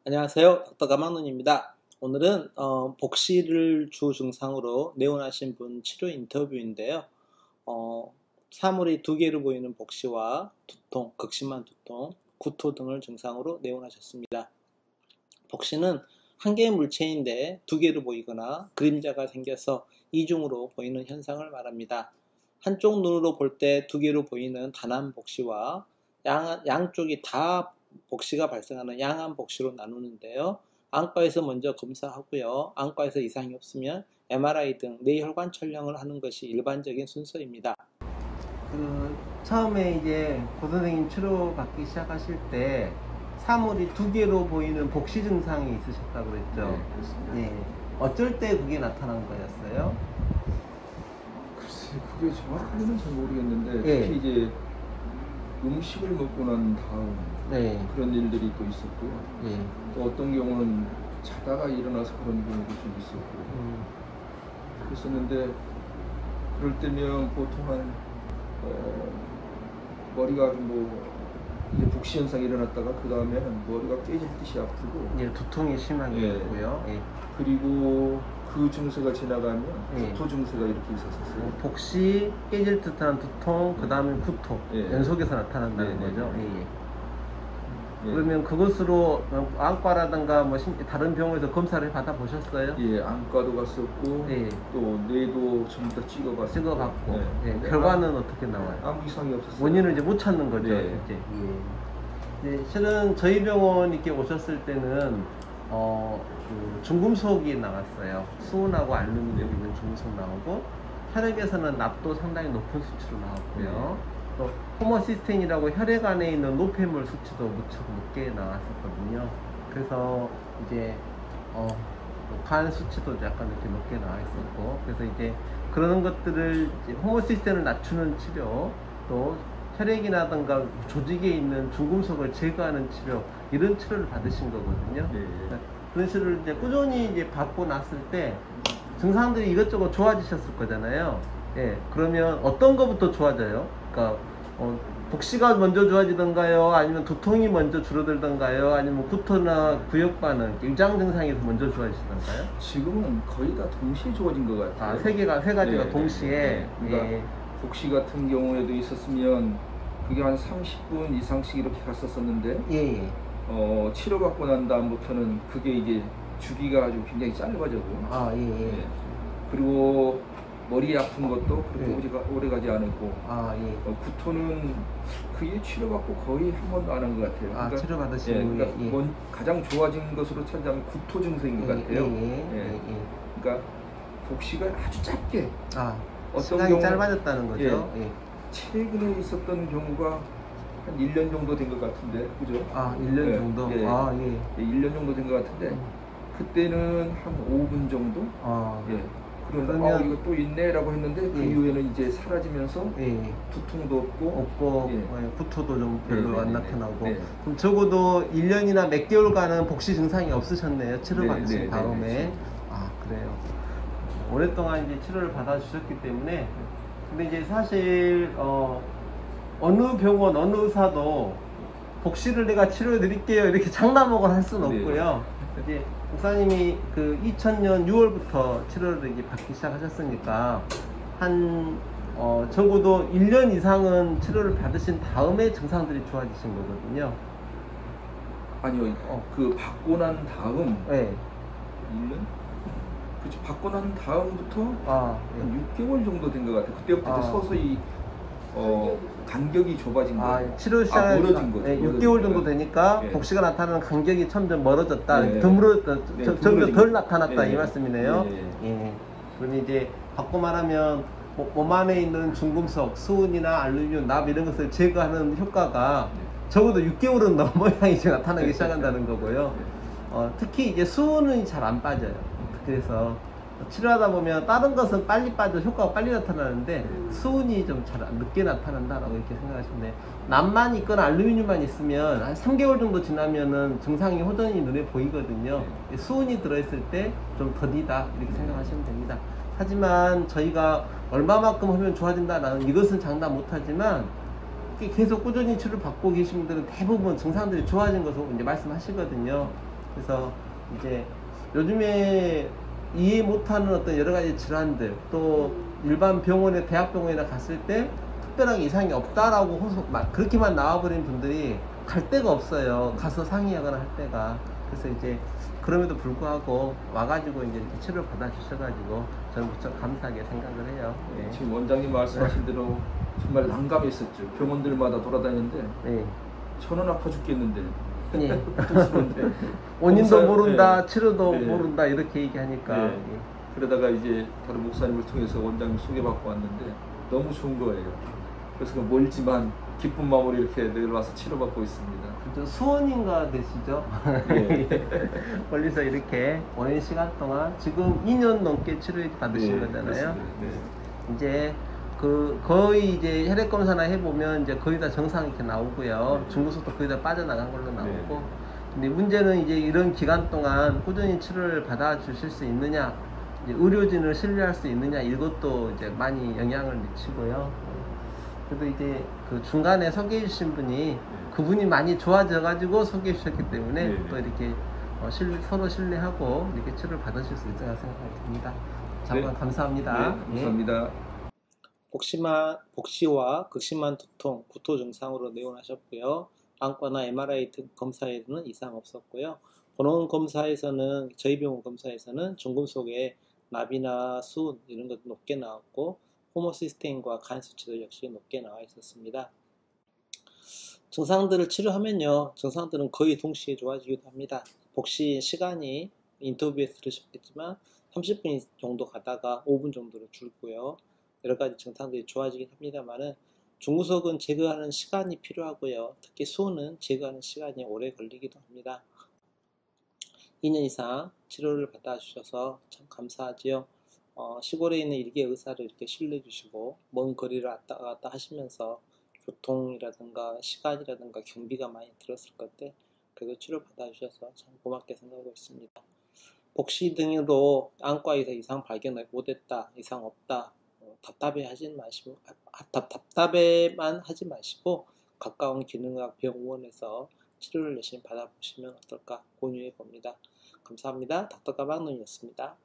안녕하세요. 닥터 가망론입니다. 오늘은 복시를 주 증상으로 내원하신 분 치료 인터뷰인데요. 사물이 두 개로 보이는 복시와 두통, 극심한 두통, 구토 등을 증상으로 내원하셨습니다. 복시는 한 개의 물체인데 두 개로 보이거나 그림자가 생겨서 이중으로 보이는 현상을 말합니다. 한쪽 눈으로 볼 때 두 개로 보이는 단한 복시와 양쪽이 다 복시가 발생하는 양한 복시로 나누는데요. 안과에서 먼저 검사하고요. 안과에서 이상이 없으면 MRI 등 뇌혈관 촬영을 하는 것이 일반적인 순서입니다. 처음에 이제 고 선생님 치료 받기 시작하실 때 사물이 두 개로 보이는 복시 증상이 있으셨다고 그랬죠? 네, 그렇습니다. 예. 어쩔 때 그게 나타난 거였어요? 글쎄, 그게 정확하게는 잘 모르겠는데 예. 특히 이제 음식을 먹고 난 다음 네. 그런 일들이 또 있었고요. 예. 또 어떤 경우는 자다가 일어나서 그런 경우도 좀 있었고 그랬었는데 그럴 때면 보통 한 머리가 좀 뭐 이제 복시 현상이 일어났다가 그 다음에는 머리가 깨질 듯이 아프고 예, 두통이 심하게 예. 있고요. 예. 그리고 그 증세가 지나가면 예. 구토 증세가 이렇게 있었어요. 복시, 깨질 듯한 두통, 그 다음에 구토 예. 연속해서 나타난다는 네, 거죠. 네, 네. 예. 예. 그러면 그것으로 안과라든가 뭐 다른 병원에서 검사를 받아 보셨어요? 예, 안과도 갔었고 예. 또 뇌도 전부 다 찍어봤고 찍어봤고 예. 예. 결과는 어떻게 나와요? 아무 이상이 없었어요. 원인을 이제 못 찾는 거죠. 네. 이제. 예. 실은 저희 병원 이렇게 오셨을 때는 그 중금속이 나왔어요. 수은하고 알루미늄 있는 중금속 나오고 혈액에서는 납도 상당히 높은 수치로 나왔고요. 또 호모시스테인이라고 혈액 안에 있는 노폐물 수치도 무척 높게 나왔었거든요. 그래서 이제 간 수치도 약간 이렇게 높게 나와 있었고, 그래서 이제 그런 것들을 이제 호모시스테인을 낮추는 치료, 또 혈액이라든가 조직에 있는 중금속을 제거하는 치료, 이런 치료를 받으신 거거든요. 예. 그런 치료를 이제 꾸준히 이제 받고 났을 때 증상들이 이것저것 좋아지셨을 거잖아요. 예, 그러면 어떤 거부터 좋아져요? 그러니까 복시가 먼저 좋아지던가요? 아니면 두통이 먼저 줄어들던가요? 아니면 구토나 구역 반응, 일장 증상에서 먼저 좋아지시던가요? 지금은 거의 다 동시에 좋아진 것 같아요. 세 가지가 네, 동시에. 네. 그러니까 예. 복시 같은 경우에도 있었으면 그게 한 30분 이상씩 이렇게 갔었었는데 예. 치료받고 난 다음부터는 그게 이제 주기가 아주 굉장히 짧아졌고 예. 그리고 머리 아픈 것도 그렇게 예. 오래 가지 않았고 예. 구토는 그게 치료받고 거의 한 번도 안 한 것 같아요. 그러니까, 치료 받으시는 그러니까 가장 좋아진 것으로 찾자면 구토 증세인 것 같아요. 그러니까 복시가 아주 짧게 어떤 시간이 경우 짧아졌다는 거죠. 예. 최근에 있었던 경우가 한 1년 정도 된 것 같은데, 그죠? 1년 정도? 예. 예. 1년 정도 된 것 같은데, 그때는 한 5분 정도? 예. 그러면 이거 또 있네라고 했는데, 그 이후에는 이제 사라지면서 두통도 없고, 구토도 좀 별로 안 나타나고. 네. 그럼 적어도 1년이나 몇 개월간은 복시 증상이 없으셨네요. 치료 받으신 다음에. 그래요. 오랫동안 이제 치료를 받아주셨기 때문에. 근데 이제 사실 어느 병원, 어느 의사도 복시를 내가 치료해 드릴게요 이렇게 장담하고 할 수는 없고요. 이제 목사님이 그 2000년 6월부터 치료를 이제 받기 시작하셨으니까 한 적어도 1년 이상은 치료를 받으신 다음에 증상들이 좋아지신 거거든요. 아니요, 그 받고 난 다음 1년? 그렇죠. 받고 난 다음부터 한 6개월 정도 된 것 같아요. 그때부터 이제 서서히 간격이 좁아진 거예요. 치료 시작을 멀어진 거죠. 6개월 정도 되니까 복시가 나타나는 간격이 점점 멀어졌다. 점점 덜 나타났다 이 말씀이네요. 그럼 이제 바꿔 말하면 몸 안에 있는 중금속, 수은이나 알루미늄, 납 이런 것을 제거하는 효과가 적어도 6개월은 넘어야 이제 나타나기 시작한다는 거고요. 특히 이제 수은은 잘 안 빠져요. 그래서 치료하다 보면 다른 것은 빨리 빠져 효과가 빨리 나타나는데 수은이 좀 잘 늦게 나타난다라고 이렇게 생각하시면 돼요. 납만 있거나 알루미늄만 있으면 한 3개월 정도 지나면은 증상이 호전이 눈에 보이거든요. 수은이 들어있을 때 좀 더디다 이렇게 생각하시면 됩니다. 하지만 저희가 얼마만큼 하면 좋아진다라는 이것은 장담 못하지만 계속 꾸준히 치료를 받고 계신 분들은 대부분 증상들이 좋아진 것으로 이제 말씀하시거든요. 그래서 이제 요즘에 이해 못하는 어떤 여러 가지 질환들, 또 일반 병원에, 대학병원이나 갔을 때 특별하게 이상이 없다라고 그렇게만 나와버린 분들이 갈 데가 없어요. 가서 상의하거나 할 때가. 그래서 이제 그럼에도 불구하고 와가지고 이제 이렇게 치료를 받아주셔가지고 저는 무척 감사하게 생각을 해요. 네. 지금 원장님 말씀하신 대로 정말 난감했었죠. 병원들마다 돌아다니는데 네. 저는 아파 죽겠는데. 네. 원인도 모른다, 치료도 네. 모른다 이렇게 얘기하니까. 네. 그러다가 이제 다른 목사님을 통해서 원장님 소개받고 왔는데 너무 좋은 거예요. 그래서 멀지만 기쁜 마음으로 이렇게 내려와서 치료받고 있습니다. 수원인가 되시죠? 네. 멀리서 이렇게 오랜 시간 동안 지금 2년 넘게 치료 받으신 거잖아요. 네. 이제 거의 이제 혈액 검사나 해보면 이제 거의 다 정상 이렇게 나오고요. 중구속도 거의 다 빠져나간 걸로 나오고. 근데 문제는 이제 이런 기간 동안 꾸준히 치료를 받아 주실 수 있느냐, 이제 의료진을 신뢰할 수 있느냐, 이것도 이제 많이 영향을 미치고요. 그래도 이제 그 중간에 소개해 주신 분이 그분이 많이 좋아져 가지고 소개해 주셨기 때문에 또 이렇게 서로 신뢰하고 이렇게 치료를 받으실 수 있다고 생각이 듭니다. 잠깐 감사합니다. 네, 감사합니다. 복시와 극심한 두통, 구토 증상으로 내원하셨고요. 안과나 MRI 등 검사에서는 이상 없었고요. 본원 검사에서는, 저희 병원 검사에서는 중금속에 납이나 수은 이런 것도 높게 나왔고, 호모시스테인과 간 수치도 역시 높게 나와 있었습니다. 증상들을 치료하면요, 증상들은 거의 동시에 좋아지기도 합니다. 복시 시간이 인터뷰에서 들으셨겠지만 30분 정도 가다가 5분 정도로 줄고요. 여러 가지 증상들이 좋아지긴 합니다만은 중구속은 제거하는 시간이 필요하고요. 특히 수은은 제거하는 시간이 오래 걸리기도 합니다. 2년 이상 치료를 받아주셔서 참 감사하지요. 시골에 있는 일개 의사를 이렇게 신뢰해 주시고 먼 거리를 왔다 갔다 하시면서 교통이라든가 시간이라든가 경비가 많이 들었을 건데 그래도 치료 받아주셔서 참 고맙게 생각하고 있습니다. 복시 등으로 안과에서 이상 발견을 못했다, 이상 없다, 답답해만 하지 마시고 가까운 기능학 병원에서 치료를 열심히 받아보시면 어떨까 권유해 봅니다. 감사합니다. 닥터 까방눈이었습니다.